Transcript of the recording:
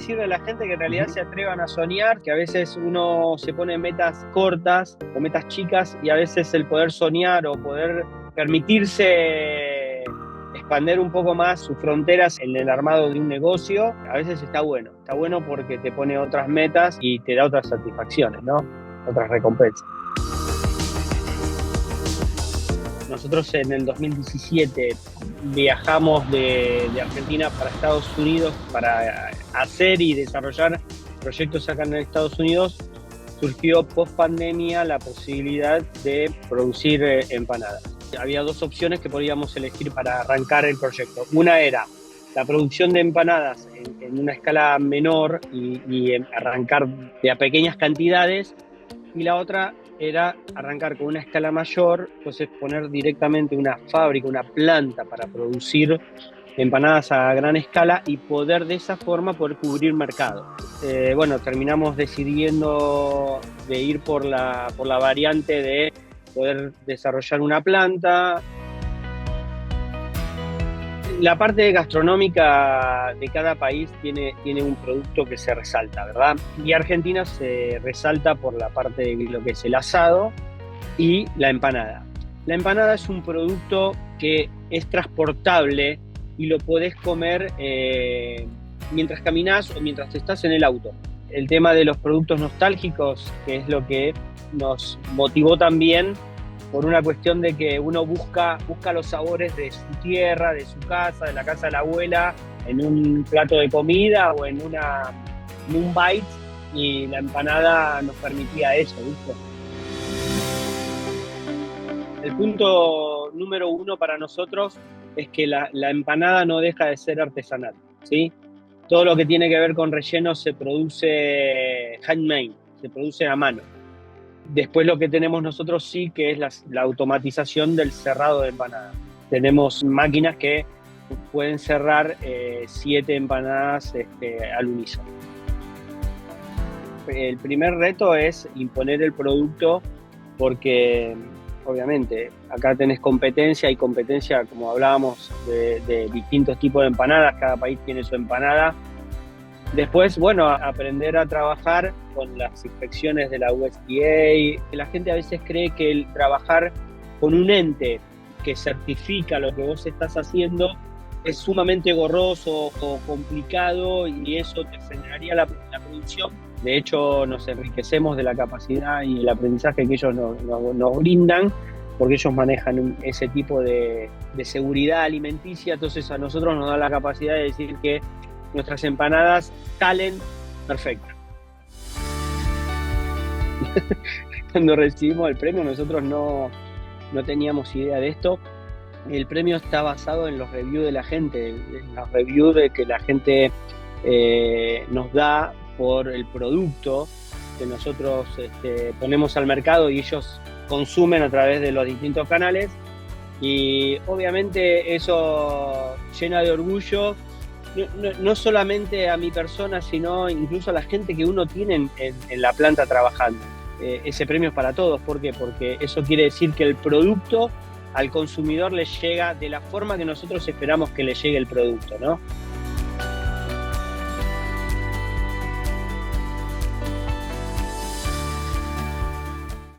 decirle a la gente que en realidad se atrevan a soñar, que a veces uno se pone metas cortas o metas chicas y a veces el poder soñar o poder permitirse expandir un poco más sus fronteras en el armado de un negocio, a veces está bueno porque te pone otras metas y te da otras satisfacciones, ¿no? Otras recompensas. Nosotros en el 2017 viajamos de Argentina para Estados Unidos para hacer y desarrollar proyectos acá en Estados Unidos. Surgió post pandemia la posibilidad de producir empanadas. Había dos opciones que podíamos elegir para arrancar el proyecto. Una era la producción de empanadas en una escala menor y arrancar de a pequeñas cantidades, y la otra era arrancar con una escala mayor, entonces poner directamente una fábrica, una planta para producir empanadas a gran escala y poder de esa forma poder cubrir mercado. Bueno, terminamos decidiendo de ir por la variante de poder desarrollar una planta. La parte gastronómica de cada país tiene un producto que se resalta, ¿verdad? Y Argentina se resalta por la parte de lo que es el asado y la empanada. La empanada es un producto que es transportable y lo podés comer mientras caminás o mientras estás en el auto. El tema de los productos nostálgicos, que es lo que nos motivó también por una cuestión de que uno busca los sabores de su tierra, de su casa, de la casa de la abuela, en un plato de comida o en un bite, y la empanada nos permitía eso, ¿viste? El punto número uno para nosotros es que la empanada no deja de ser artesanal, ¿sí? Todo lo que tiene que ver con relleno se produce handmade, se produce a mano. Después lo que tenemos nosotros sí que es la automatización del cerrado de empanadas. Tenemos máquinas que pueden cerrar 7 empanadas al unísono. El primer reto es imponer el producto porque obviamente acá tenés competencia, y competencia, como hablábamos, de distintos tipos de empanadas, cada país tiene su empanada. Después, bueno, aprender a trabajar con las inspecciones de la USDA. La gente a veces cree que el trabajar con un ente que certifica lo que vos estás haciendo es sumamente gorroso o complicado, y eso te frenaría la producción. De hecho, nos enriquecemos de la capacidad y el aprendizaje que ellos nos brindan, porque ellos manejan ese tipo de seguridad alimenticia. Entonces a nosotros nos da la capacidad de decir que nuestras empanadas salen perfectas. Cuando recibimos el premio, nosotros no teníamos idea de esto. El premio está basado en los reviews de la gente, en los reviews de que la gente nos da por el producto que nosotros ponemos al mercado y ellos consumen a través de los distintos canales. Y obviamente eso llena de orgullo no solamente a mi persona, sino incluso a la gente que uno tiene en la planta trabajando. Ese premio es para todos. ¿Por qué? Porque eso quiere decir que el producto al consumidor le llega de la forma que nosotros esperamos que le llegue el producto, ¿no?